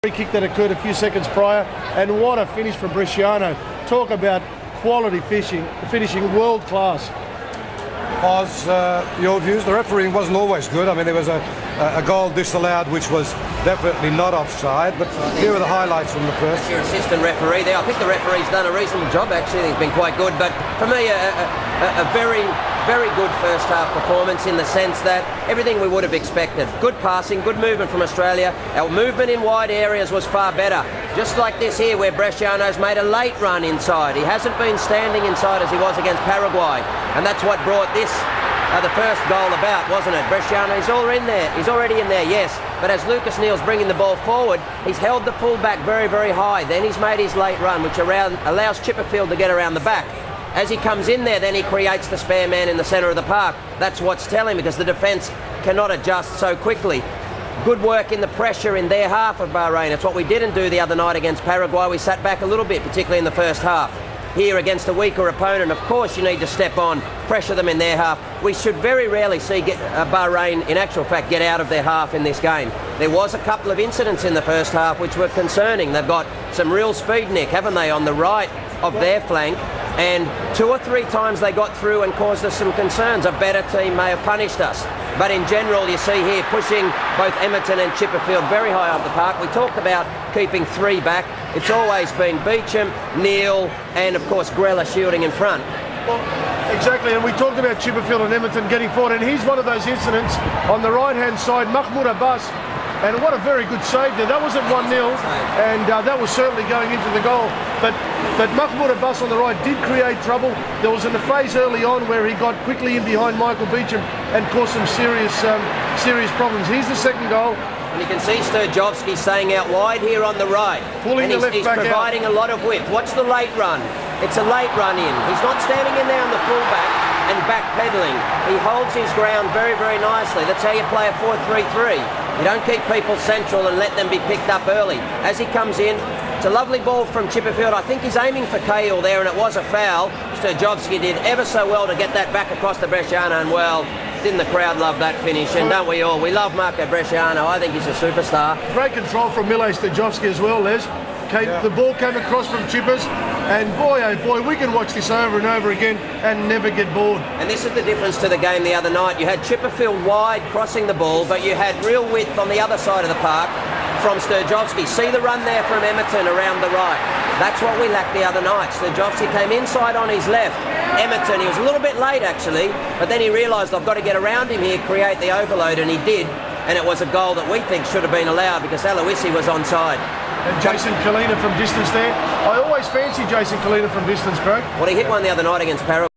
Free kick that occurred a few seconds prior, and what a finish from Bresciano. Talk about quality finishing, world class. Oz, your views? The refereeing wasn't always good. I mean, there was a goal disallowed which was definitely not offside, but here are the highlights from the first. That's your assistant referee there. I think the referee's done a reasonable job, actually. He's been quite good, but for me, a very, very good first half performance in the sense that everything we would have expected. Good passing, good movement from Australia. Our movement in wide areas was far better. Just like this here where Bresciano's made a late run inside. He hasn't been standing inside as he was against Paraguay, and that's what brought this the first goal about, wasn't it? Bresciano, he's already in there, yes, but as Lucas Neal's bringing the ball forward, he's held the full-back very, very high. Then he's made his late run, which allows Chipperfield to get around the back. As he comes in there, then he creates the spare man in the centre of the park. That's what's telling, because the defence cannot adjust so quickly. Good work in the pressure in their half of Bahrain. It's what we didn't do the other night against Paraguay. We sat back a little bit, particularly in the first half. Here against a weaker opponent, of course you need to step on, pressure them in their half. We should very rarely see Bahrain, in actual fact, get out of their half in this game. There was a couple of incidents in the first half which were concerning. They've got some real speed, Nick, haven't they, on the right of their flank, and 2 or 3 times they got through and caused us some concerns. A better team may have punished us. But in general, you see here, pushing both Emerton and Chipperfield very high up the park. We talked about keeping 3 back. It's always been Beecham, Neal, and of course Grella shielding in front. Well, exactly, and we talked about Chipperfield and Emerton getting forward, and here's one of those incidents on the right-hand side, Mahmoud Abbas. And what a very good save there. That wasn't 1-0, and that was certainly going into the goal. But Mahmoud Abbas on the right did create trouble. There was a phase early on where he got quickly in behind Michael Beecham and caused some serious problems. Here's the second goal. And you can see Sturjovski staying out wide here on the right. Pulling the left he's back providing a lot of width. Watch the late run. It's a late run in. He's not standing in there on the fullback and backpedaling. He holds his ground very, very nicely. That's how you play a 4-3-3. You don't keep people central and let them be picked up early. As he comes in, it's a lovely ball from Chipperfield. I think he's aiming for Cahill there, and it was a foul. Sturjovski did ever so well to get that back across to Bresciano, and well, didn't the crowd love that finish? And don't we all? We love Marco Bresciano. I think he's a superstar. Great control from Mile Sturjovski as well, Les. The ball came across from Chippers, and boy, oh boy, we can watch this over and over again and never get bored. And this is the difference to the game the other night. You had Chipperfield wide crossing the ball, but you had real width on the other side of the park from Sturjovski. See the run there from Emerton around the right. That's what we lacked the other night. Sturjovski came inside on his left. Emerton, he was a little bit late actually, but then he realised I've got to get around him here, create the overload, and he did. And it was a goal that we think should have been allowed because Aloisi was onside. And Jason Kalina from distance there. I always fancy Jason Kalina from distance, Craig. Well, he hit one the other night against Paraguay.